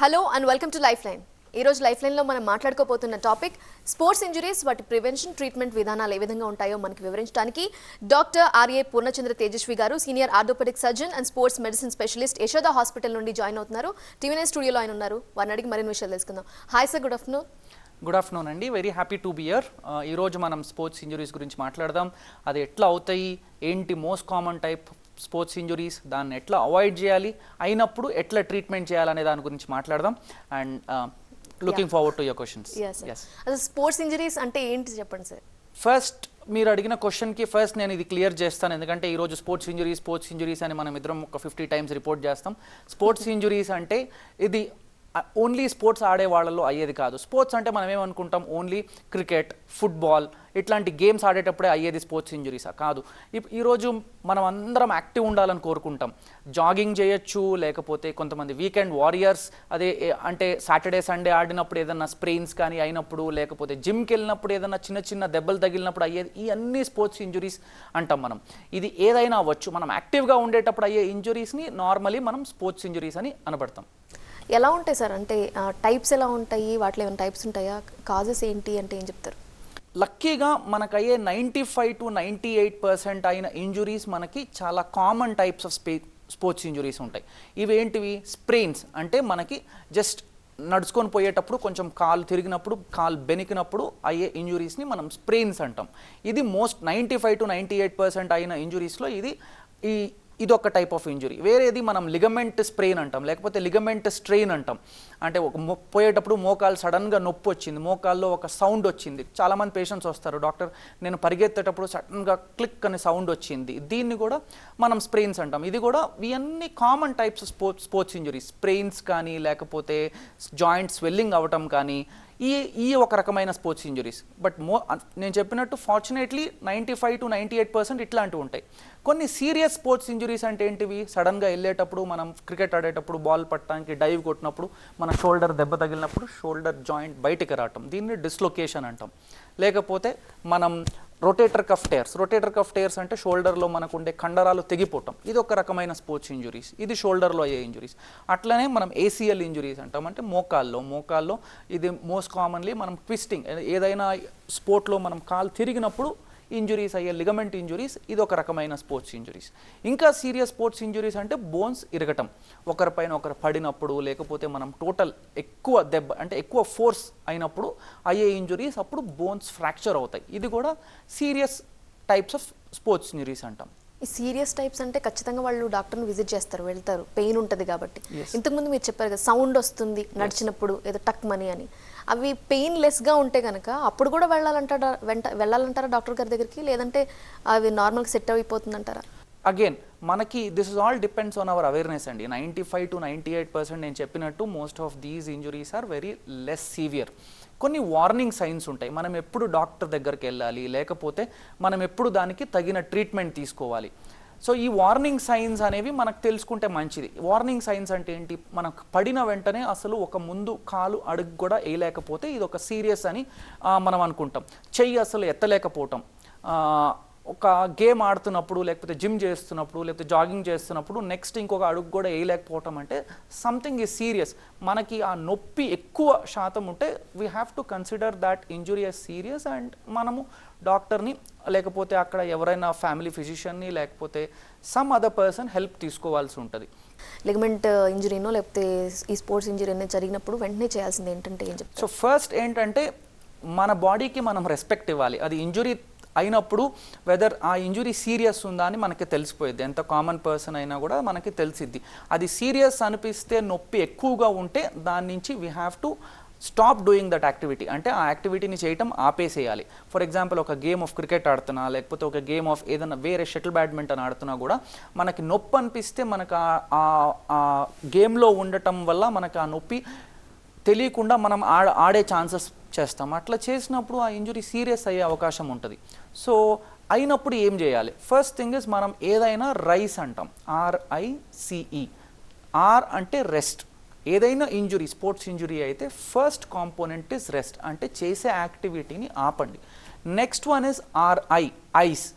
Hello and welcome to life line. ఈరోజు life లైన్లో మనం మాట్లాడుకోబోతున్న టాపిక్ స్పోర్ట్స్ ఇంజురీస్, వాటి ప్రివెన్షన్, ట్రీట్మెంట్ విధానాలు ఏ విధంగా ఉంటాయో మనకి వివరించడానికి డాక్టర్ ఆర్ఏ పూర్ణచంద్ర తేజస్వి గారు, senior orthopaedic surgeon and sports medicine specialist, Yashoda hospital నుండి జాయిన్ అవుతున్నారు. టీవీ9 స్టూడియోలో ఆయన ఉన్నారు. వారిని అడిగి మరిన్ని విషయాలు తెలుసుకుందాం. Hi sir, good afternoon. Good afternoon అండి. Very happy to be here. ఈరోజు మనం స్పోర్ట్స్ ఇంజురీస్ గురించి మాట్లాడదాం. అది ఎట్లా అవుతాయి, ఏంటి most common type sports injuries, దాన్ని ఎట్లా అవాయిడ్ చేయాలి, అయినప్పుడు ఎట్లా ట్రీట్మెంట్ చేయాలనే దాని గురించి మాట్లాడదాం. And looking forward to your questions. అసలు స్పోర్ట్స్ ఇంజరీస్ అంటే ఏంటి చెప్పండి సార్. ఫస్ట్ మీరు అడిగిన క్వశ్చన్కి ఫస్ట్ నేను ఇది క్లియర్ చేస్తాను, ఎందుకంటే ఈరోజు స్పోర్ట్స్ ఇంజురీస్ అని మనం ఇద్దరం ఒక 50 టైమ్స్ రిపోర్ట్ చేస్తాం. స్పోర్ట్స్ ఇంజురీస్ అంటే ఇది ఓన్లీ స్పోర్ట్స్ ఆడే వాళ్ళలో అయ్యేది కాదు. స్పోర్ట్స్ అంటే మనం ఏమనుకుంటాం, ఓన్లీ క్రికెట్, ఫుట్బాల్ ఇట్లాంటి గేమ్స్ ఆడేటప్పుడే అయ్యేది స్పోర్ట్స్ ఇంజురీసా? కాదు. ఈరోజు మనం అందరం యాక్టివ్ ఉండాలని కోరుకుంటాం. జాగింగ్ చేయొచ్చు, లేకపోతే కొంతమంది వీకెండ్ వారియర్స్, అదే అంటే సాటర్డే సండే ఆడినప్పుడు ఏదన్నా స్ప్రెయిన్స్ కానీ అయినప్పుడు, లేకపోతే జిమ్కి వెళ్ళినప్పుడు ఏదన్నా చిన్న చిన్న దెబ్బలు తగిలినప్పుడు అయ్యేది, ఈ అన్ని స్పోర్ట్స్ ఇంజురీస్ అంటాం మనం. ఇది ఏదైనా అవ్వచ్చు. మనం యాక్టివ్గా ఉండేటప్పుడు అయ్యే ఇంజురీస్ని నార్మలీ మనం స్పోర్ట్స్ ఇంజురీస్ అని అనబడతాం. ఎలా ఉంటాయి సార్, అంటే టైప్స్ ఎలా ఉంటాయి, వాటిలో ఏమైనా టైప్స్ ఉంటాయా, కాజెస్ ఏంటి అంటే ఏం చెప్తారు? లక్కీగా మనకయ్యే 95 to 98% అయిన ఇంజురీస్ మనకి చాలా common types of sports injuries ఉంటాయి. ఇవేంటివి? స్ప్రెయిన్స్ అంటే మనకి జస్ట్ నడుచుకొని పోయేటప్పుడు కొంచెం కాలు తిరిగినప్పుడు, కాలు బెనికినప్పుడు అయ్యే ఇంజురీస్ని మనం స్ప్రెయిన్స్ అంటాం. ఇది మోస్ట్ 95 to 98% అయిన ఇంజురీస్లో ఇది ఒక టైప్ ఆఫ్ ఇంజురీ. వేరేది మనం లిగమెంట్ స్ప్రెయిన్ అంటాం, లేకపోతే లిగమెంట్ స్ట్రెయిన్ అంటాం. అంటే పోయేటప్పుడు మోకాలు సడన్గా నొప్పి వచ్చింది, మోకాల్లో ఒక సౌండ్ వచ్చింది. చాలామంది పేషెంట్స్ వస్తారు, డాక్టర్ నేను పరిగెత్తేటప్పుడు సడన్గా క్లిక్ అనే సౌండ్ వచ్చింది. దీన్ని కూడా మనం స్ప్రెయిన్స్ అంటాం. ఇది కూడా ఇవన్నీ common types sports injuries. Sprains కానీ, లేకపోతే జాయింట్ స్వెల్లింగ్ అవ్వటం కానీ, ఈ ఒక రకమైన స్పోర్ట్స్ ఇంజురీస్. బట్ నేను చెప్పినట్టు ఫార్చునేట్లీ 95 to 98% ఇట్లాంటివి ఉంటాయి. కొన్ని సీరియస్ స్పోర్ట్స్ ఇంజురీస్ అంటే ఏంటివి? సడన్గా వెళ్ళేటప్పుడు, మనం క్రికెట్ ఆడేటప్పుడు బాల్ పట్టడానికి డైవ్ కొట్టినప్పుడు మన షోల్డర్ దెబ్బ తగిలినప్పుడు షోల్డర్ జాయింట్ బయటికి రావటం, దీన్ని డిస్లొకేషన్ అంటాం. లేకపోతే మనం రొటేటర్ కఫ్ టేర్స్ అంటే షోల్డర్లో మనకు ఉండే కండరాలు తెగిపోవటం, ఇది ఒక రకమైన స్పోర్ట్స్ ఇంజురీస్. ఇది షోల్డర్లో అయ్యే ఇంజురీస్. అట్లనే మనం ఏసీఎల్ ఇంజురీస్ అంటాం, అంటే మోకాల్లో ఇది మోస్ట్ కామన్లీ మనం ట్విస్టింగ్, ఏదైనా స్పోర్ట్లో మనం కాలు తిరిగినప్పుడు ఇంజురీస్ అయ్యే లిగమెంట్ ఇంజురీస్, ఇది ఒక రకమైన స్పోర్ట్స్ ఇంజురీస్. ఇంకా సీరియస్ స్పోర్ట్స్ ఇంజురీస్ అంటే బోన్స్ ఇరగటం, ఒకరిపైన ఒకరు పడినప్పుడు, లేకపోతే మనం టోటల్ ఎక్కువ దెబ్బ అంటే ఎక్కువ ఫోర్స్ అయినప్పుడు అయ్యే ఇంజురీస్, అప్పుడు బోన్స్ ఫ్రాక్చర్ అవుతాయి. ఇది కూడా serious types of sports injuries అంటాం. ఈ సీరియస్ టైప్స్ అంటే ఖచ్చితంగా వాళ్ళు డాక్టర్ని విజిట్ చేస్తారు, వెళ్తారు, పెయిన్ ఉంటుంది కాబట్టి. ఇంతకుముందు మీరు చెప్పారు కదా, సౌండ్ వస్తుంది నడిచినప్పుడు ఏదో టక్ మనీ అని. అవి పెయిన్లెస్గా ఉంటే కనుక అప్పుడు కూడా వెళ్ళాలంటారా డాక్టర్ గారి దగ్గరికి, లేదంటే అవి నార్మల్గా సెట్ అయిపోతుందంటారా? అగైన్ మనకి this is all depends on our awareness అండి. 95 to 98% నేను చెప్పినట్టు most of these injuries are very less severe. కొన్ని వార్నింగ్ సైన్స్ ఉంటాయి, మనం ఎప్పుడు డాక్టర్ దగ్గరికి వెళ్ళాలి, లేకపోతే మనం ఎప్పుడు దానికి తగిన ట్రీట్మెంట్ తీసుకోవాలి. సో ఈ వార్నింగ్ సైన్స్ అనేవి మనకు తెలుసుకుంటే మంచిది. వార్నింగ్ సైన్స్ అంటే ఏంటి? మనకు పడిన వెంటనే అసలు ఒక ముందు కాలు అడుగు కూడా వేయలేకపోతే ఇది ఒక సీరియస్ అని మనం అనుకుంటాం. చెయ్యి అసలు ఎత్తలేకపోవటం, ఒక గేమ్ ఆడుతున్నప్పుడు, లేకపోతే జిమ్ చేస్తున్నప్పుడు, లేకపోతే జాగింగ్ చేస్తున్నప్పుడు నెక్స్ట్ ఇంకొక అడుగు కూడా వేయలేకపోవటం అంటే సంథింగ్ ఈజ్ సీరియస్. మనకి ఆ నొప్పి ఎక్కువ శాతం ఉంటే we have to consider that injury as serious, and మనము డాక్టర్ని, లేకపోతే అక్కడ ఎవరైనా ఫ్యామిలీ ఫిజిషియన్ని, లేకపోతే సమ్ అదర్ పర్సన్ హెల్ప్ తీసుకోవాల్సి ఉంటుంది. లిగమెంట్ ఇంజురీనో లేకపోతే ఈ స్పోర్ట్స్ ఇంజురీ అనేది జరిగినప్పుడు వెంటనే చేయాల్సింది ఏంటంటే ఏం చెప్తారు? సో ఫస్ట్ ఏంటంటే మన బాడీకి మనం రెస్పెక్ట్ ఇవ్వాలి. అది ఇంజురీ అయినప్పుడు వెదర్ ఆ ఇంజురీ సీరియస్ ఉందా అని మనకి తెలిసిపోయింది. ఎంత కామన్ పర్సన్ అయినా కూడా మనకి తెలిసిద్ది. అది సీరియస్ అనిపిస్తే, నొప్పి ఎక్కువగా ఉంటే దాని నుంచి we have to stop doing that activity. అంటే ఆ యాక్టివిటీని చేయటం ఆపేసేయాలి. ఫర్ ఎగ్జాంపుల్ ఒక గేమ్ ఆఫ్ క్రికెట్ ఆడుతున్నా, లేకపోతే ఒక గేమ్ ఆఫ్ ఏదైనా వేరే షటిల్ బ్యాడ్మింటన్ ఆడుతున్నా కూడా మనకి నొప్పి అనిపిస్తే మనకు ఆ గేమ్లో ఉండటం వల్ల మనకు ఆ నొప్పి తెలియకుండా మనం ఆడే ఛాన్సెస్ చేస్తాం. అట్లా చేసినప్పుడు ఆ ఇంజురీ సీరియస్ అయ్యే అవకాశం ఉంటుంది. సో అయినప్పుడు ఏం చేయాలి? ఫస్ట్ థింగ్ ఇస్ మనం ఏదైనా రైస్ అంటాం, RICE. ఆర్ అంటే రెస్ట్. ఏదైనా ఇంజురీ, స్పోర్ట్స్ ఇంజురీ అయితే ఫస్ట్ కాంపోనెంట్ ఇస్ రెస్ట్, అంటే చేసే యాక్టివిటీని ఆపండి. Next one is ice.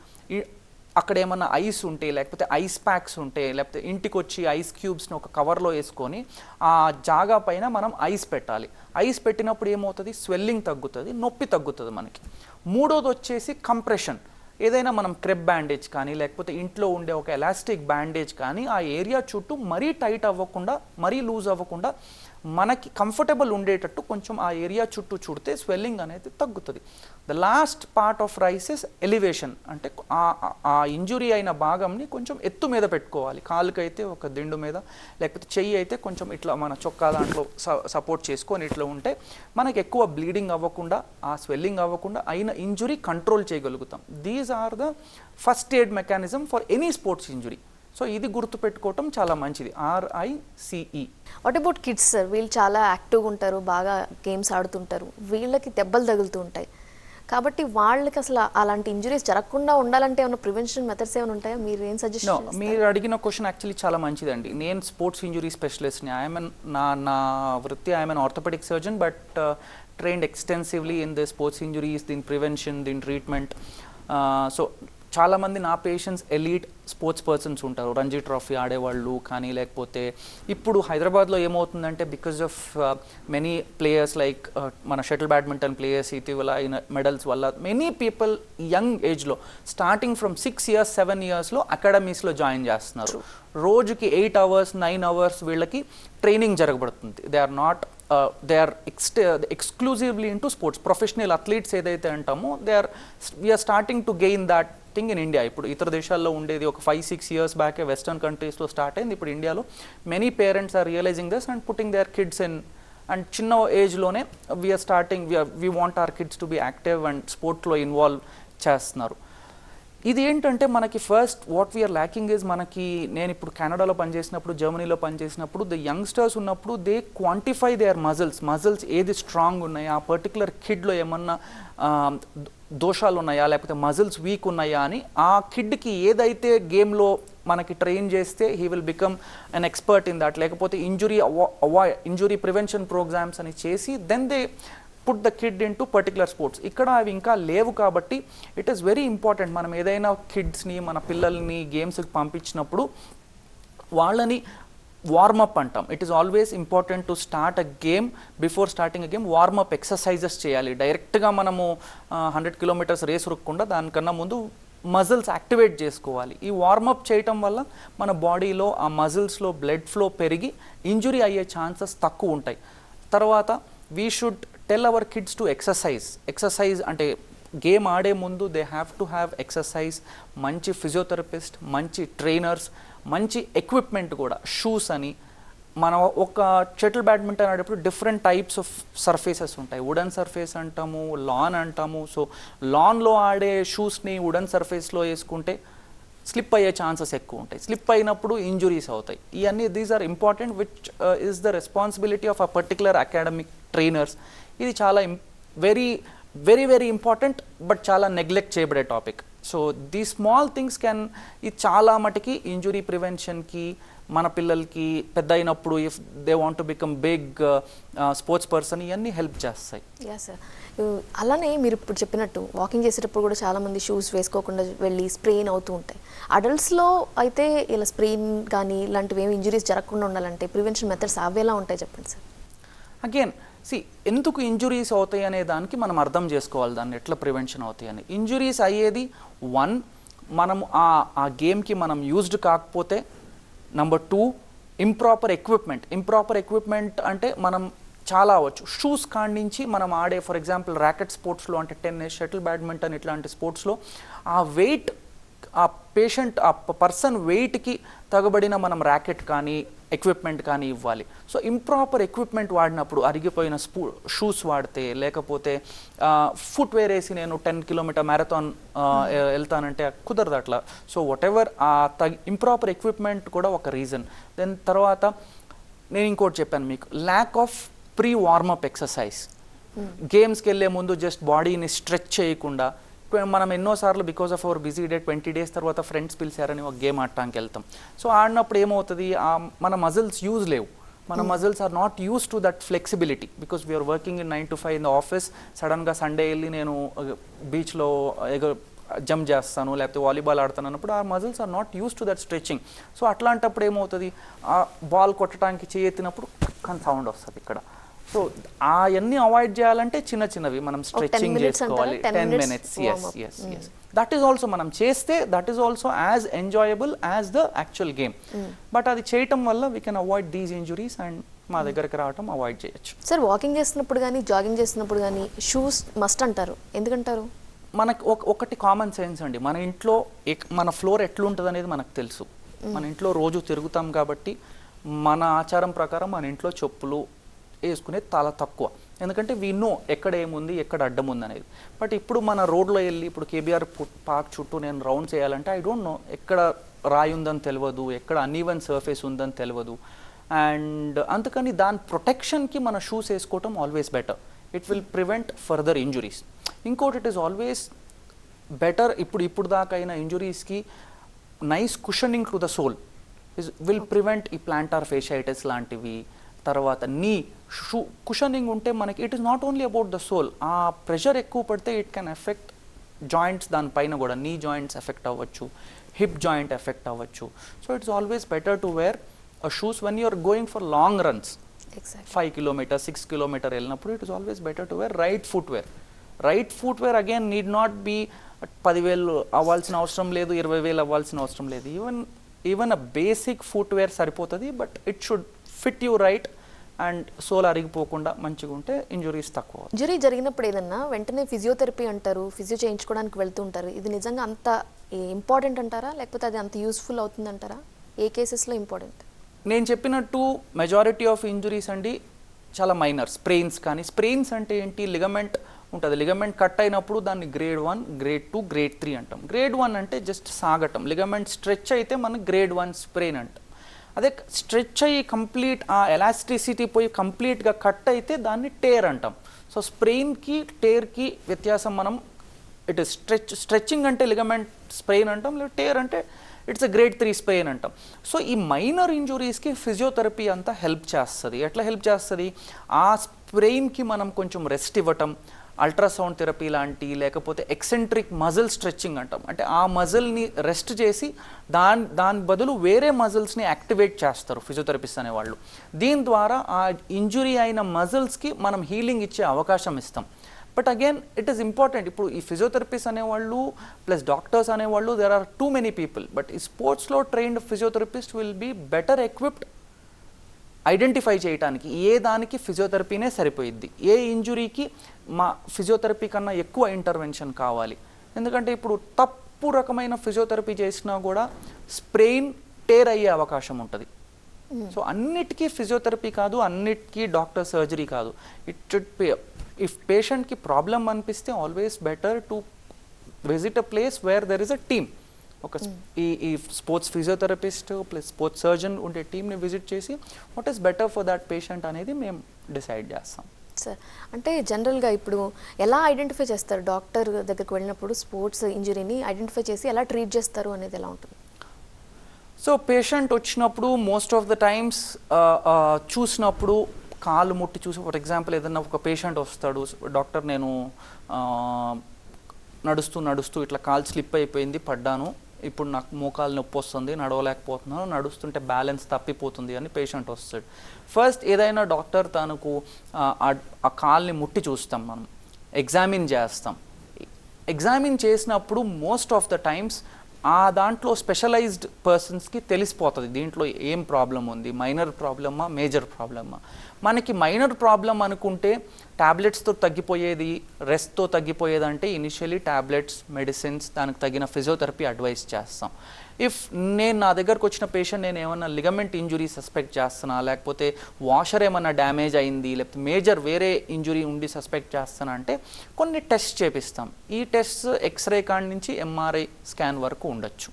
అక్కడ ఏమన్నా ఐస్ ఉంటే లేకపోతే ఐస్ ప్యాక్స్ ఉంటే లేకపోతే ఇంటికి వచ్చి ఐస్ క్యూబ్స్ని ఒక కవర్లో వేసుకొని ఆ జాగా పైన మనం ఐస్ పెట్టాలి. ఐస్ పెట్టినప్పుడు ఏమవుతుంది, స్వెల్లింగ్ తగ్గుతుంది, నొప్పి తగ్గుతుంది మనకి. మూడోది వచ్చేసి కంప్రెషన్. ఏదైనా మనం క్రెప్ బ్యాండేజ్ కానీ లేకపోతే ఇంట్లో ఉండే ఒక ఎలాస్టిక్ బ్యాండేజ్ కానీ ఆ ఏరియా చుట్టూ మరీ టైట్ అవ్వకుండా మరీ లూజ్ అవ్వకుండా మనకి కంఫర్టబుల్ ఉండేటట్టు కొంచెం ఆ ఏరియా చుట్టూ చుడితే స్వెల్లింగ్ అనేది తగ్గుతుంది. The last part of rice is elevation. అంటే ఆ ఇంజురీ అయిన భాగంని కొంచెం ఎత్తు మీద పెట్టుకోవాలి. కాలుకైతే ఒక దిండు మీద, లేకపోతే చెయ్యి అయితే కొంచెం ఇట్లా మన చొక్కా దాంట్లో సపోర్ట్ చేసుకొని ఇట్లా ఉంటే మనకి ఎక్కువ బ్లీడింగ్ అవ్వకుండా ఆ స్వెల్లింగ్ అవ్వకుండా అయిన ఇంజురీ కంట్రోల్ చేయగలుగుతాం. These are the first aid mechanism for any sports injury. So ఇది గుర్తుపెట్టుకోవటం చాలా మంచిది, RICE. What about kids sir? వీళ్ళు చాలా యాక్టివ్గా ఉంటారు, బాగా గేమ్స్ ఆడుతుంటారు, వీళ్ళకి దెబ్బలు తగులుతూ ఉంటాయి. కాబట్టి వాళ్ళకి అసలు అలాంటి ఇంజురీస్ జరగకుండా ఉండాలంటే ఏమైనా ప్రివెన్షన్ మెథడ్స్ ఏమైనా ఉంటాయా? మీరు ఏం సజెస్ట్ చేస్తారు? మీరు అడిగిన క్వశ్చన్ యాక్చువల్లీ చాలా మంచిదండి. నేను స్పోర్ట్స్ ఇంజురీ స్పెషలిస్ట్ని. నా వృత్తి I'm an orthopaedic surgeon, but trained extensively in the sports injuries, దీని ప్రివెన్షన్, దీని ట్రీట్మెంట్. సో చాలామంది నా పేషెంట్స్ ఎలీట్ స్పోర్ట్స్ పర్సన్స్ ఉంటారు, రంజీ ట్రోఫీ ఆడేవాళ్ళు కానీ లేకపోతే ఇప్పుడు హైదరాబాద్లో ఏమవుతుందంటే because of many players like మన షటిల్ బ్యాడ్మింటన్ ప్లేయర్స్ ఇటీవల అయిన మెడల్స్ వల్ల మెనీ పీపుల్ యంగ్ ఏజ్లో స్టార్టింగ్ ఫ్రమ్ 6 years 7 yearsలో అకాడమీస్లో జాయిన్ చేస్తున్నారు. రోజుకి 8 hours 9 hours వీళ్ళకి ట్రైనింగ్ జరగబడుతుంది. They are exclusively into sports. Professional athletes ఏదైతే అంటామో we are starting to gain that thing in India. ఇప్పుడు ఇతర దేశాల్లో ఉండేది ఒక 5-6 years బ్యాకే వెస్టర్న్ కంట్రీస్లో స్టార్ట్ అయింది. ఇప్పుడు ఇండియాలో many parents are realising this and putting their kids in. And చిన్న ఏజ్లోనే we are starting we want our kids to be active and స్పోర్ట్లో ఇన్వాల్వ్ చేస్తున్నారు. ఇది ఏంటంటే మనకి first what we are lacking is నేను ఇప్పుడు కెనడాలో పనిచేసినప్పుడు, జర్మనీలో పనిచేసినప్పుడు ద యంగ్స్టర్స్ ఉన్నప్పుడు దే క్వాంటిఫై దేర్ మజిల్స్ ఏది స్ట్రాంగ్ ఉన్నాయా, ఆ పర్టికులర్ కిడ్లో ఏమన్నా దోషాలు ఉన్నాయా లేకపోతే మజిల్స్ వీక్ ఉన్నాయా అని ఆ కిడ్కి ఏదైతే గేమ్లో మనకి ట్రైన్ చేస్తే he will become an expert in that. లేకపోతే ఇంజురీ ప్రివెన్షన్ ప్రోగ్రామ్స్ అని చేసి then they put the kid into particular sports. ఇక్కడ అవి ఇంకా లేవు కాబట్టి ఇట్ ఈస్ వెరీ ఇంపార్టెంట్. మనం ఏదైనా కిడ్స్ని మన పిల్లల్ని గేమ్స్కి పంపించినప్పుడు వాళ్ళని వార్మప్ అంటాం. It is always important to start a game. Before starting a game warm-up exercises చేయాలి. డైరెక్ట్గా మనము 100 kilometers రేస్ ఉరకకుండా దానికన్నా ముందు మజిల్స్ యాక్టివేట్ చేసుకోవాలి. ఈ వార్మప్ చేయటం వల్ల మన బాడీలో ఆ మజిల్స్లో బ్లడ్ ఫ్లో పెరిగి ఇంజురీ అయ్యే ఛాన్సెస్ తక్కువ ఉంటాయి. తర్వాత we should tell hour kids to exercise అంటే గేమ్ ఆడే ముందు they have to have exercise. మంచి ఫిజియోథెరపిస్ట్, మంచి ట్రైనర్స్, మంచి ఎక్విప్మెంట్ కూడా, షూస్ అని. మనం ఒక షటిల్ బ్యాడ్మింటన్ ఆడేటప్పుడు డిఫరెంట్ టైప్స్ ఆఫ్ సర్ఫేసెస్ ఉంటాయి. వుడెన్ సర్ఫేస్ అంటాము, లాన్ అంటాము. సో లాన్లో ఆడే షూస్ని వుడెన్ సర్ఫేస్లో వేసుకుంటే స్లిప్ అయ్యే ఛాన్సెస్ ఎక్కువ ఉంటాయి. స్లిప్ అయినప్పుడు ఇంజురీస్ అవుతాయి. ఇవన్నీ these are important which is the responsibility of a particular academic trainers. ఇది చాలా very very very important but చాలా నెగ్లెక్ట్ చేయబడే topic. So the small things ఇది చాలా మటుకి ఇంజురీ ప్రివెన్షన్కి, మన పిల్లలకి పెద్ద అయినప్పుడు if they want to become big sports person ఇవన్నీ హెల్ప్ చేస్తాయి. Yeah sir. అలానే మీరు ఇప్పుడు చెప్పినట్టు వాకింగ్ చేసేటప్పుడు కూడా చాలామంది షూస్ వేసుకోకుండా వెళ్ళి స్ప్రెయిన్ అవుతూ ఉంటాయి. అడల్ట్స్లో అయితే ఇలా స్ప్రెయిన్ కానీ ఇలాంటివి ఏమి ఇంజురీస్ జరగకుండా ఉండాలంటే ప్రివెన్షన్ మెథడ్స్ అవి ఎలా ఉంటాయి చెప్పండి సార్? అగైన్ ఎందుకు ఇంజురీస్ అవుతాయి అనే దానికి మనం అర్థం చేసుకోవాలి దాన్ని ఎట్లా ప్రివెన్షన్ అవుతాయి అని. ఇంజురీస్ అయ్యేది మనము ఆ గేమ్కి మనం యూజ్డ్ కాకపోతే, నెంబర్ 2 ఇంప్రాపర్ ఎక్విప్మెంట్ అంటే మనం చాలా అవ్వచ్చు. షూస్ కాడించి మనం ఆడే ఫర్ ఎగ్జాంపుల్ ర్యాకెట్ స్పోర్ట్స్లో అంటే టెన్నిస్, షటిల్ బ్యాడ్మింటన్ ఇట్లాంటి స్పోర్ట్స్లో ఆ వెయిట్, ఆ పేషెంట్ ఆ పర్సన్ వెయిట్కి తగబడిన మనం ర్యాకెట్ కానీ ఎక్విప్మెంట్ కానీ ఇవ్వాలి. సో ఇంప్రాపర్ ఎక్విప్మెంట్ వాడినప్పుడు అరిగిపోయిన షూస్ వాడితే, లేకపోతే ఫుట్వేర్ వేసి నేను 10 kilometer మ్యారథాన్ వెళ్తానంటే కుదరదు అట్లా. So whatever improper equipment కూడా ఒక రీజన్. దెన్ తర్వాత నేను ఇంకోటి చెప్పాను మీకు, lack of pre warmup exercise. గేమ్స్కి వెళ్ళే ముందు జస్ట్ బాడీని స్ట్రెచ్ చేయకుండా మనం ఎన్నోసార్లు because of our busy day 20 days తర్వాత ఫ్రెండ్స్ పిలిచారని ఒక గేమ్ ఆడటానికి వెళ్తాం. సో ఆడినప్పుడు ఏమవుతుంది, మన మజిల్స్ యూజ్ లేవు. మన muscles are not used to that flexibility because we are working in 9 to 5 in the office. సడన్గా సండే వెళ్ళి నేను బీచ్లో జంప్ చేస్తాను లేకపోతే వాలీబాల్ ఆడుతాను అన్నప్పుడు ఆ muscles are not used to that stretching. So అట్లాంటప్పుడు ఏమవుతుంది, ఆ బాల్ కొట్టడానికి చేయెత్తినప్పుడు అని సౌండ్ వస్తుంది ఇక్కడ. సో అవన్నీ అవాయిడ్ చేయాలంటే చిన్న చిన్నవి మనం స్ట్రెచ్చింగ్ చేసుకోవాలి. 10 minutes, yes. That is also మనం చేస్తే that is also as enjoyable as the actual game. But అది చేయటం వల్ల we can avoid these injuries and మా దగ్గరికి రావటం అవాయిడ్ చేయొచ్చు. సార్ వాకింగ్ చేస్తున్నప్పుడు కానీ జాగింగ్ చేస్తున్నప్పుడు కానీ షూస్ మస్ట్ అంటారు, ఎందుకంటారు? మనకు ఒకటి కామన్ సెన్స్ అండి, మన ఇంట్లో మన ఫ్లోర్ ఎట్లుంటుంది అనేది మనకు తెలుసు. మన ఇంట్లో రోజు తిరుగుతాం కాబట్టి మన ఆచారం ప్రకారం మన ఇంట్లో చెప్పులు వేసుకునేది చాలా తక్కువ. ఎందుకంటే వీ నో ఎక్కడ ఏముంది ఎక్కడ అడ్డం ఉంది అనేది. బట్ ఇప్పుడు మన రోడ్లో వెళ్ళి ఇప్పుడు కేబీఆర్ పార్క్ చుట్టూ నేను రౌండ్ చేయాలంటే ఐ డోంట్ నో ఎక్కడ రాయి ఉందని తెలియదు, ఎక్కడ అన్ఈవెన్ సర్ఫేస్ ఉందని తెలియదు. అండ్ అందుకని దాని ప్రొటెక్షన్కి మన షూస్ వేసుకోవటం always better. It will prevent further injuries. ఇంకోటి ఇట్ ఈస్ ఆల్వేస్ బెటర్ ఇప్పుడు దాకా అయిన ఇంజురీస్కి nice cushioning to the sole will prevent ఈ ప్లాంటార్ ఫేషియైటిస్ లాంటివి. తర్వాత నీ షూ కుషనింగ్ ఉంటే మనకి it is not only about the sole, ఆ ప్రెషర్ ఎక్కువ పడితే ఇట్ కెన్ ఎఫెక్ట్ జాయింట్స్, దానిపైన కూడా నీ జాయింట్స్ ఎఫెక్ట్ అవ్వచ్చు, హిప్ జాయింట్ ఎఫెక్ట్ అవ్వచ్చు. So it's always better to wear shoes when you are going for long runs. 5 kilometers 6 kilometers వెళ్ళినప్పుడు it is always better to wear right footwear. Right footwear again need not be 10,000 అవ్వాల్సిన అవసరం లేదు, 20,000 అవ్వాల్సిన అవసరం లేదు. Even a basic footwear సరిపోతుంది. But it should fit you right and sole అరిగిపోకుండా మంచిగా ఉంటే ఇంజురీస్ తక్కువ. ఇంజురీ జరిగినప్పుడు ఏదన్నా వెంటనే ఫిజియోథెరపీ అంటారు, ఫిజియో చేయించుకోవడానికి వెళ్తుంటారు. ఇది నిజంగా అంత ఇంపార్టెంట్ అంటారా, లేకపోతే అది అంత యూస్ఫుల్ అవుతుంది అంటారా? ఏ కేసెస్లో ఇంపార్టెంట్? నేను చెప్పినట్టు మెజారిటీ ఆఫ్ ఇంజురీస్ అండి చాలా మైనర్. స్ప్రెయిన్స్ కానీ, స్ప్రెయిన్స్ అంటే ఏంటి, లిగమెంట్ ఉంటుంది, లిగమెంట్ కట్ అయినప్పుడు దాన్ని గ్రేడ్ 1, గ్రేడ్ 2, గ్రేడ్ 3 అంటాం. గ్రేడ్ 1 అంటే జస్ట్ సాగటం, లిగమెంట్ స్ట్రెచ్ అయితే మనం గ్రేడ్ 1 స్ప్రెయిన్ అంటాం. అదే స్ట్రెచ్ అయ్యి కంప్లీట్ ఆ ఎలాస్టిసిటీ పోయి కంప్లీట్గా కట్ అయితే దాన్ని టేర్ అంటాం. సో స్ప్రెయిన్కి టేర్కి వ్యత్యాసం మనం ఇట్ ఇస్ స్ట్రెచ్చింగ్ అంటే లిగమెంట్ స్ప్రెయిన్ అంటాం, లేదా టేర్ అంటే ఇట్స్ అ గ్రేడ్ 3 స్ప్రెయిన్ అంటాం. సో ఈ మైనర్ ఇంజురీస్కి ఫిజియోథెరపీ అంతా హెల్ప్ చేస్తుంది. ఎట్లా హెల్ప్ చేస్తుంది, ఆ స్ప్రెయిన్కి మనం కొంచెం రెస్ట్ ఇవ్వటం, అల్ట్రాసౌండ్ థెరపీ లాంటి, లేకపోతే ఎక్సెంట్రిక్ మజిల్ స్ట్రెచ్చింగ్ అంటాం. అంటే ఆ మజిల్ని రెస్ట్ చేసి దాని బదులు వేరే మజిల్స్ని యాక్టివేట్ చేస్తారు ఫిజియోథెరపిస్ట్ అనేవాళ్ళు. దీని ద్వారా ఆ ఇంజురీ అయిన మజిల్స్కి మనం హీలింగ్ ఇచ్చే అవకాశం ఇస్తాం. But again it is important. ఇప్పుడు ఈ ఫిజియోథెరపిస్ట్ అనేవాళ్ళు ప్లస్ డాక్టర్స్ అనేవాళ్ళు there are too many people. But ఈ స్పోర్ట్స్లో trained physiotherapist will be better equipped identify చేయడానికి. ఏ దానికి ఫిజియోథెరపీనే సరిపోయిద్ది, ఏ ఇంజురీకి మా ఫిజియోథెరపీ కన్నా ఎక్కువ ఇంటర్వెన్షన్ కావాలి. ఎందుకంటే ఇప్పుడు తప్పు రకమైన ఫిజియోథెరపీ చేసినా కూడా స్ప్రెయిన్ టేర్ అయ్యే అవకాశం ఉంటుంది. సో అన్నిటికీ ఫిజియోథెరపీ కాదు, అన్నిటికీ డాక్టర్ సర్జరీ కాదు. ఇట్ షుడ్ బి ఇఫ్ పేషెంట్కి ప్రాబ్లం అనిపిస్తే always better to visit a place where there is a team. ఒక ఈ sports physiotherapist plus sports surgeon ఉండే టీమ్ని విజిట్ చేసి what is better for that patient అనేది మేము డిసైడ్ చేస్తాం. సార్ అంటే జనరల్గా ఇప్పుడు ఎలా ఐడెంటిఫై చేస్తారు, డాక్టర్ దగ్గరికి వెళ్ళినప్పుడు స్పోర్ట్స్ ఇంజరీని ఐడెంటిఫై చేసి ఎలా ట్రీట్ చేస్తారు అనేది ఎలా ఉంటుంది? సో పేషెంట్ వచ్చినప్పుడు మోస్ట్ ఆఫ్ ద టైమ్స్ చూసినప్పుడు కాలు ముట్టి చూసి, ఫర్ ఎగ్జాంపుల్ ఏదన్నా ఒక పేషెంట్ వస్తాడు, డాక్టర్ నేను నడుస్తూ ఇట్లా కాలు స్లిప్ అయిపోయింది, పడ్డాను, ఇప్పుడు నాకు మోకాలు నొప్పి వస్తుంది, నడవలేకపోతున్నాను, నడుస్తుంటే బ్యాలెన్స్ తప్పిపోతుంది అని పేషెంట్ వస్తాడు. ఫస్ట్ ఏదైనా డాక్టర్ తనకు ఆ కాల్ని ముట్టి చూస్తాం, మనం ఎగ్జామిన్ చేస్తాం. ఎగ్జామిన్ చేసినప్పుడు మోస్ట్ ఆఫ్ ద టైమ్స్ ఆ దాంట్లో స్పెషలైజ్డ్ పర్సన్స్కి తెలిసిపోతుంది దీంట్లో ఏం ప్రాబ్లం ఉంది, మైనర్ ప్రాబ్లమా మేజర్ ప్రాబ్లమా. మనకి మైనర్ ప్రాబ్లం అనుకుంటే ట్యాబ్లెట్స్తో తగ్గిపోయేది, రెస్ట్తో తగ్గిపోయేది అంటే ఇనిషియలీ ట్యాబ్లెట్స్, మెడిసిన్స్, దానికి తగిన ఫిజియోథెరపీ అడ్వైస్ చేస్తాం. ఇఫ్ నా దగ్గరకు వచ్చిన పేషెంట్ నేను ఏమన్నా లిగమెంట్ ఇంజురీ సస్పెక్ట్ చేస్తున్నా, లేకపోతే వాషర్ ఏమన్నా డ్యామేజ్ అయింది, లేకపోతే మేజర్ వేరే ఇంజురీ ఉండి సస్పెక్ట్ చేస్తున్నా అంటే కొన్ని టెస్ట్ చేపిస్తాం. ఈ టెస్ట్ ఎక్స్రే కాడి నుంచి ఎంఆర్ఐ స్కాన్ వరకు ఉండొచ్చు.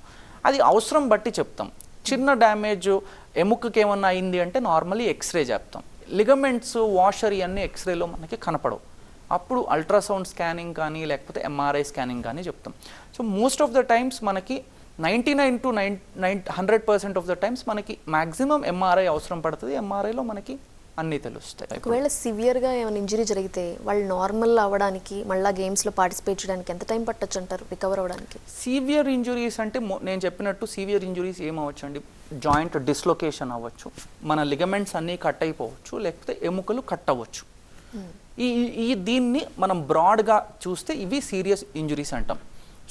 అది అవసరం బట్టి చెప్తాం. చిన్న డ్యామేజ్ ఎముకకి ఏమన్నా అయింది అంటే నార్మలీ ఎక్స్రే చెప్తాం. లిగమెంట్స్, వాషర్ ఇవన్నీ ఎక్స్రేలో మనకి కనపడవు, అప్పుడు అల్ట్రాసౌండ్ స్కానింగ్ కానీ లేకపోతే ఎంఆర్ఐ స్కానింగ్ కానీ చెప్తాం. So most of the times మనకి 99 to 100% ఆఫ్ ద టైమ్స్ మనకి మ్యాక్సిమం ఎంఆర్ఐ అవసరం పడుతుంది. ఎంఆర్ఐలో మనకి అన్నీ తెలుస్తాయి. ఒకవేళ సివియర్గా ఏమైనా ఇంజరీ జరిగితే వాళ్ళు నార్మల్ అవ్వడానికి మళ్ళీ గేమ్స్లో పార్టిసిపేట్ చేయడానికి ఎంత టైం పట్టొచ్చు అంటారు రికవర్ అవ్వడానికి? సీవియర్ ఇంజురీస్ అంటే నేను చెప్పినట్టు సీవియర్ ఇంజురీస్ ఏమవచ్చు అండి, జాయింట్ డిస్లొకేషన్ అవ్వచ్చు, మన లిగమెంట్స్ అన్నీ కట్ అయిపోవచ్చు, లేకపోతే ఎముకలు కట్ అవ్వచ్చు. దీన్ని మనం బ్రాడ్గా చూస్తే ఇవి సీరియస్ ఇంజురీస్ అంటాం.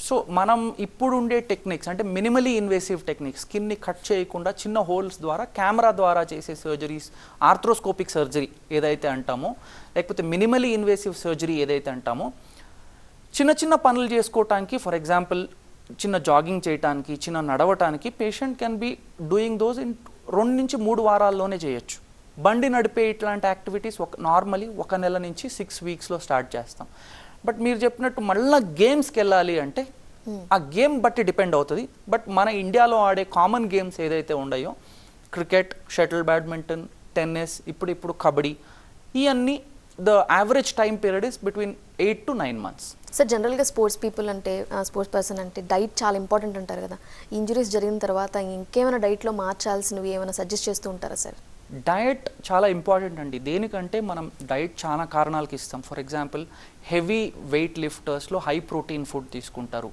సో మనం ఇప్పుడు ఉండే టెక్నిక్స్ అంటే మినిమలీ ఇన్వేసివ్ టెక్నిక్స్, స్కిన్ని కట్ చేయకుండా చిన్న హోల్స్ ద్వారా కెమెరా ద్వారా చేసే సర్జరీస్, ఆర్థ్రోస్కోపిక్ సర్జరీ ఏదైతే అంటామో, లేకపోతే మినిమలీ ఇన్వేసివ్ సర్జరీ ఏదైతే అంటామో, చిన్న చిన్న పనులు చేసుకోవటానికి, ఫర్ ఎగ్జాంపుల్ చిన్న జాగింగ్ చేయడానికి, చిన్న నడవటానికి patient can be doing those in 2 నుంచి 3 వారాల్లోనే చేయొచ్చు. బండి నడిపే ఇట్లాంటి యాక్టివిటీస్ నార్మలీ 1 నెల నుంచి 6 వీక్స్లో స్టార్ట్ చేస్తాం. బట్ మీరు చెప్పినట్టు మళ్ళీ గేమ్స్కి వెళ్ళాలి అంటే ఆ గేమ్ బట్టి డిపెండ్ అవుతుంది. బట్ మన ఇండియాలో ఆడే కామన్ గేమ్స్ ఏదైతే ఉన్నాయో, క్రికెట్, షటిల్ బ్యాడ్మింటన్, టెన్నిస్, ఇప్పుడు కబడ్డీ, ఇవన్నీ the average time period is between 8 to 9 months. Sir జనరల్గా స్పోర్ట్స్ పీపుల్ అంటే స్పోర్ట్స్ పర్సన్ అంటే డైట్ చాలా ఇంపార్టెంట్ అంటారు కదా. ఇంజురీస్ జరిగిన తర్వాత ఇంకేమైనా డైట్లో మార్చాల్సినవి ఏమైనా సజెస్ట్ చేస్తూ ఉంటారా సార్? డయట్ చాలా ఇంపార్టెంట్ అండి. దేనికంటే మనం డైట్ చాలా కారణాలకి ఇస్తాం. ఫర్ ఎగ్జాంపుల్ హెవీ వెయిట్ లిఫ్టర్స్లో హై ప్రోటీన్ ఫుడ్ తీసుకుంటారు.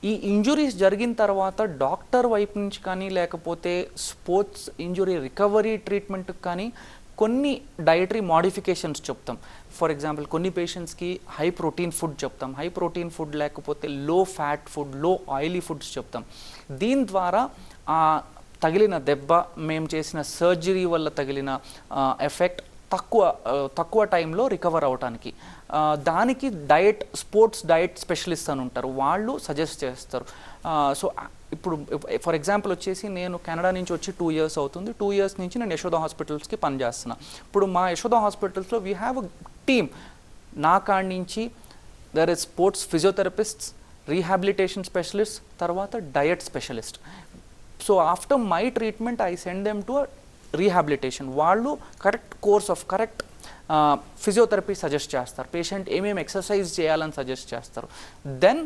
ఈ ఇంజురీస్ జరిగిన తర్వాత డాక్టర్ వైపు నుంచి కానీ లేకపోతే స్పోర్ట్స్ ఇంజురీ రికవరీ ట్రీట్మెంట్కి కానీ కొన్ని డైటరీ మోడిఫికేషన్స్ చెప్తాం. ఫర్ ఎగ్జాంపుల్ కొన్ని పేషెంట్స్కి హై ప్రోటీన్ ఫుడ్ చెప్తాం, హై ప్రోటీన్ ఫుడ్ లేకపోతే లో ఫ్యాట్ ఫుడ్, లో ఆయిలీ ఫుడ్స్ చెప్తాం. దీని ద్వారా తగిలిన దెబ్బ, మేము చేసిన సర్జరీ వల్ల తగిలిన ఎఫెక్ట్ తక్కువ టైంలో రికవర్ అవడానికి, దానికి స్పోర్ట్స్ డయట్ స్పెషలిస్ట్ అని ఉంటారు, వాళ్ళు సజెస్ట్ చేస్తారు. సో ఇప్పుడు ఫర్ ఎగ్జాంపుల్ వచ్చేసి నేను కెనడా నుంచి వచ్చి 2 years అవుతుంది. 2 years నుంచి నేను యశోద హాస్పిటల్స్కి పనిచేస్తున్నా. ఇప్పుడు మా యశోద హాస్పిటల్స్లో వీ హ్యావ్ అ టీమ్. నా కాడి నుంచి there is sports physiotherapists, rehabilitation specialist, తర్వాత diet specialist. So after my treatment I send them to rehabilitation. వాళ్ళు correct course of correct physiotherapy suggest చేస్తారు, పేషెంట్ ఏమేమి ఎక్సర్సైజ్ చేయాలని సజెస్ట్ చేస్తారు. దెన్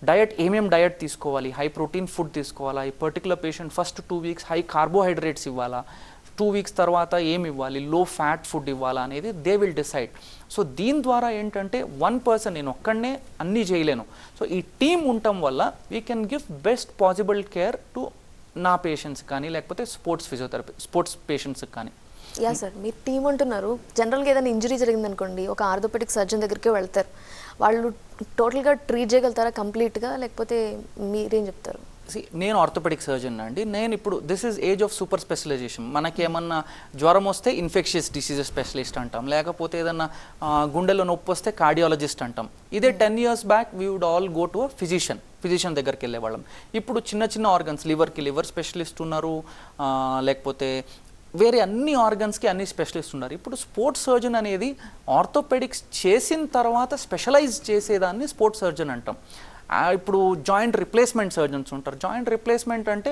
డయట్ ఏమేమి డయట్ తీసుకోవాలి, హై ప్రోటీన్ ఫుడ్ తీసుకోవాలా, ఈ particular patient first 2 weeks high carbohydrates ఇవ్వాలా, 2 weeks తర్వాత ఏమి ఇవ్వాలి, లో ఫ్యాట్ ఫుడ్ ఇవ్వాలా అనేది దే విల్ డిసైడ్. సో దీని ద్వారా ఏంటంటే 1 person, నేను ఒక్కడనే అన్నీ చేయలేను. సో ఈ టీమ్ ఉండటం వల్ల we can give best possible care to నా పేషెంట్స్ కానీ లేకపోతే స్పోర్ట్స్ పేషెంట్స్కి కానీ. యా సార్, మీరు టీం అంటున్నారు. జనరల్గా ఏదైనా ఇంజరీ జరిగిందనుకోండి, ఒక ఆర్థోపెడిక్ సర్జన్ దగ్గరికి వెళ్తారు. వాళ్ళు టోటల్గా ట్రీట్ చేయగలుగుతారా కంప్లీట్గా, లేకపోతే మీరేం చెప్తారు? నేను ఆర్థోపెడిక్ సర్జన్ అండి. నేను ఇప్పుడు this is age of super specialisation. మనకి ఏమన్నా జ్వరం వస్తే ఇన్ఫెక్షియస్ డిసీజెస్ స్పెషలిస్ట్ అంటాం, లేకపోతే ఏదన్నా గుండెలో నొప్పి వస్తే కార్డియాలజిస్ట్ అంటాం. ఇదే 10 years back we would all go to a physician దగ్గరికి వెళ్ళేవాళ్ళం. ఇప్పుడు చిన్న ఆర్గన్స్, లివర్ స్పెషలిస్ట్ ఉన్నారు, లేకపోతే వేరే అన్ని ఆర్గన్స్కి అన్ని స్పెషలిస్ట్ ఉన్నారు. ఇప్పుడు స్పోర్ట్స్ సర్జన్ అనేది ఆర్థోపెడిక్స్ చేసిన తర్వాత స్పెషలైజ్ చేసేదాన్ని స్పోర్ట్స్ సర్జన్ అంటాం. ఇప్పుడు జాయింట్ రిప్లేస్మెంట్ సర్జన్స్ ఉంటారు. జాయింట్ రిప్లేస్మెంట్ అంటే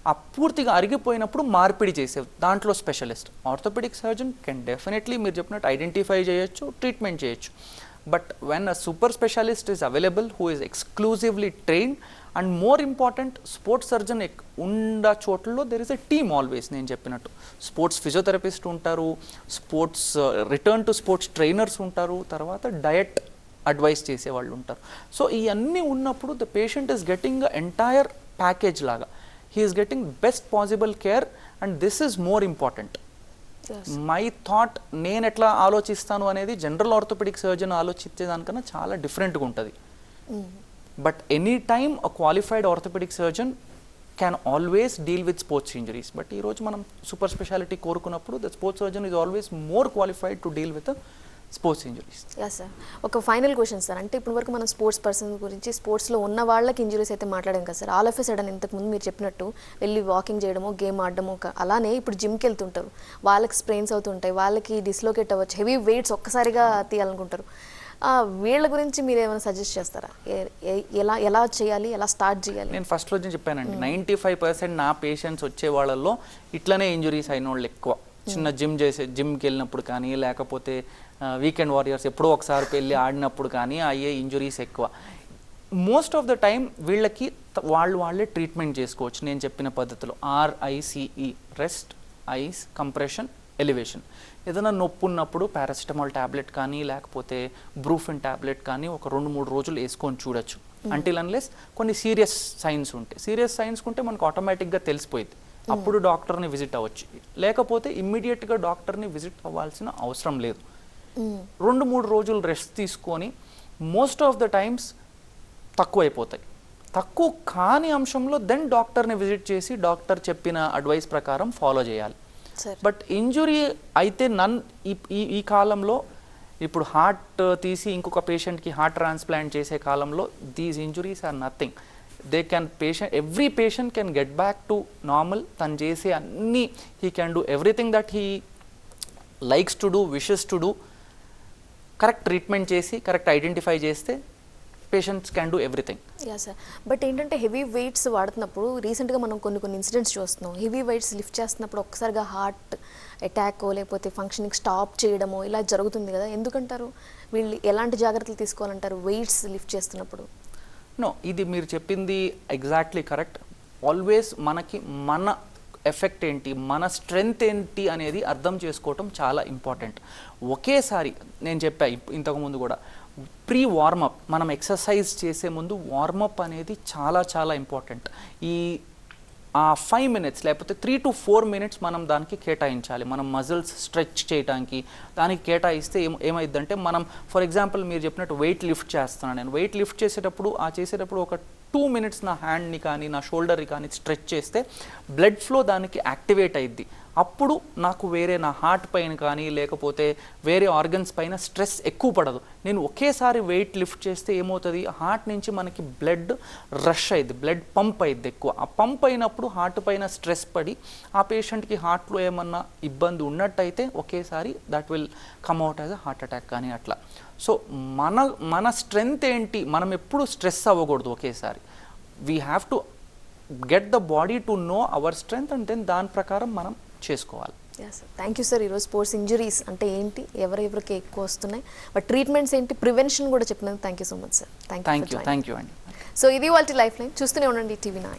ఆ పూర్తిగా అరిగిపోయినప్పుడు మార్పిడి చేసే దాంట్లో specialist. Orthopaedic surgeon can definitely మీరు చెప్పినట్టు ఐడెంటిఫై చేయొచ్చు, ట్రీట్మెంట్ చేయొచ్చు. But when a super specialist is available who is exclusively trained and more important sports surgeon ఉన్న చోట్లలో there is a team always. నేను చెప్పినట్టు స్పోర్ట్స్ ఫిజియోథెరపిస్ట్ ఉంటారు, sports return to sports trainers ఉంటారు, తర్వాత డయట్ అడ్వైస్ చేసే వాళ్ళు ఉంటారు. సో ఇవన్నీ ఉన్నప్పుడు the patient is getting a entire package లాగా. He is getting best possible care and this is more important. My thought, నేను ఎట్లా ఆలోచిస్తాను అనేది జనరల్ ఆర్థోపెడిక్ సర్జన్ ఆలోచించేదానికన్నా చాలా డిఫరెంట్గా ఉంటుంది. But any time a qualified orthopaedic surgeon can always deal with sports injuries. But ఈరోజు మనం సూపర్ స్పెషాలిటీ కోరుకున్నప్పుడు the sports surgeon is always more qualified to deal with sports injuries. Yeah sir, ఒక final question sir. అంటే ఇప్పటి వరకు మనం sports person గురించి, స్పోర్ట్స్లో ఉన్న వాళ్ళకి ఇంజరీస్ అయితే మాట్లాడాం కదా sir. All of a sudden ఇంతకుముందు మీరు చెప్పినట్టు వెళ్ళి వాకింగ్ చేయడమో, గేమ్ ఆడడమో, అలానే ఇప్పుడు జిమ్కి వెళ్తుంటారు, వాళ్ళకి స్ప్రెయిన్స్ అవుతుంటాయి, వాళ్ళకి డిస్లోకేట్ అవ్వచ్చు, హెవీ వెయిట్స్ ఒక్కసారిగా తీయాలనుకుంటారు. వీళ్ళ గురించి మీరు ఏమైనా సజెస్ట్ చేస్తారా? ఎలా చేయాలి, ఎలా స్టార్ట్ చేయాలి? నేను ఫస్ట్ రోజు చెప్పానండి, 95% నా పేషెంట్స్ వచ్చే వాళ్ళల్లో ఇట్లనే ఇంజరీస్ అయిన వాళ్ళు ఎక్కువ. చిన్న జిమ్కి వెళ్ళినప్పుడు కానీ లేకపోతే వీకెండ్ వారియర్స్ ఎప్పుడో ఒకసారి వెళ్ళి ఆడినప్పుడు కానీ అయ్యే ఇంజురీస్ ఎక్కువ. మోస్ట్ ఆఫ్ ద టైం వీళ్ళకి వాళ్ళే ట్రీట్మెంట్ చేసుకోవచ్చు నేను చెప్పిన పద్ధతిలో. RICE, rest, ice, compression, elevation. ఏదైనా నొప్పి ఉన్నప్పుడు పారాసిటమాల్ ట్యాబ్లెట్ కానీ లేకపోతే బ్రూఫిన్ ట్యాబ్లెట్ కానీ ఒక 2-3 రోజులు వేసుకొని చూడొచ్చు. అంటిల్ అన్లెస్ కొన్ని సీరియస్ సైన్స్ ఉంటాయి. సీరియస్ సైన్స్ ఉంటే మనకు ఆటోమేటిక్గా తెలిసిపోయింది, అప్పుడు డాక్టర్ని విజిట్ అవ్వచ్చు. లేకపోతే ఇమ్మీడియట్గా డాక్టర్ని విజిట్ అవ్వాల్సిన అవసరం లేదు. 2-3 రోజులు రెస్ట్ తీసుకొని మోస్ట్ ఆఫ్ ద టైమ్స్ తక్కువైపోతాయి. తక్కువ కాని అంశంలో దెన్ డాక్టర్ని విజిట్ చేసి డాక్టర్ చెప్పిన అడ్వైస్ ప్రకారం ఫాలో చేయాలి. బట్ ఇంజురీ అయితే ఈ కాలంలో ఇప్పుడు హార్ట్ తీసి ఇంకొక పేషెంట్కి హార్ట్ ట్రాన్స్ప్లాంట్ చేసే కాలంలో these injuries are nothing. Every patient can get back to normal. తను చేసే అన్ని he can do everything that he likes to do, wishes to do. Correct treatment చేసి కరెక్ట్ ఐడెంటిఫై చేస్తే patients can do everything. Yeah sir, but ఏంటంటే heavy weights వాడుతున్నప్పుడు రీసెంట్గా మనం కొన్ని ఇన్సిడెంట్స్ చూస్తున్నాం. హెవీ వెయిట్స్ లిఫ్ట్ చేస్తున్నప్పుడు ఒక్కసారిగా హార్ట్ అటాకో లేకపోతే ఫంక్షనింగ్ స్టాప్ చేయడమో ఇలా జరుగుతుంది కదా, ఎందుకంటారు? వీళ్ళు ఎలాంటి జాగ్రత్తలు తీసుకోవాలంటారు వెయిట్స్ లిఫ్ట్ చేస్తున్నప్పుడు? నో, ఇది మీరు చెప్పింది ఎగ్జాక్ట్లీ కరెక్ట్. ఆల్వేస్ మనకి మన ఎఫెక్ట్ ఏంటి, మన స్ట్రెంగ్త్ ఏంటి అనేది అర్థం చేసుకోవటం చాలా ఇంపార్టెంట్. ఒకేసారి నేను చెప్పా ఇంతకుముందు కూడా, ప్రీ వార్మప్, మనం ఎక్సర్సైజ్ చేసే ముందు వార్మప్ అనేది చాలా చాలా ఇంపార్టెంట్. ఆ 5 minutes లేకపోతే 3 to 4 minutes మనం దానికి కేటాయించాలి. మనం మజిల్స్ స్ట్రెచ్ చేయడానికి దానికి కేటాయిస్తే ఏమైందంటే, మనం ఫర్ ఎగ్జాంపుల్ మీరు చెప్పినట్టు వెయిట్ లిఫ్ట్ చేస్తున్నాను నేను. వెయిట్ లిఫ్ట్ చేసేటప్పుడు ఒక 2 minutes నా హ్యాండ్ని కానీ నా షోల్డర్ని కానీ స్ట్రెచ్ చేస్తే బ్లడ్ ఫ్లో దానికి యాక్టివేట్ అయ్యిద్ది. అప్పుడు నాకు వేరే నా హార్ట్ పైన కానీ లేకపోతే వేరే ఆర్గన్స్ పైన స్ట్రెస్ ఎక్కువ పడదు. నేను ఒకేసారి వెయిట్ లిఫ్ట్ చేస్తే ఏమవుతుంది, హార్ట్ నుంచి మనకి బ్లడ్ రష్ అయ్యిద్ది, బ్లడ్ పంప్ అయ్యిద్ది ఎక్కువ. ఆ పంప్ అయినప్పుడు హార్ట్ పైన స్ట్రెస్ పడి ఆ పేషెంట్కి హార్ట్లో ఏమన్నా ఇబ్బంది ఉన్నట్టయితే ఒకేసారి that will come out as a heart attack కానీ అట్లా. సో మన స్ట్రెంగ్త్ ఏంటి, మనం ఎప్పుడు స్ట్రెస్ అవ్వకూడదు ఒకేసారి. We have to get the body to know our strength and then దాని ప్రకారం మనం చేసుకోవాలి. Thank you sir. ఈరోజు స్పోర్ట్స్ ఇంజురీస్ అంటే ఏంటి, ఎవరెవరికి ఎక్కువ వస్తున్నాయి, బట్ ట్రీట్మెంట్స్ ఏంటి, ప్రివెన్షన్ కూడా చెప్పినందుకు thank you so much sir. Thank you అండి. సో ఇది వాళ్ళ లైఫ్ లైన్. చూస్తూనే ఉండండి TV9.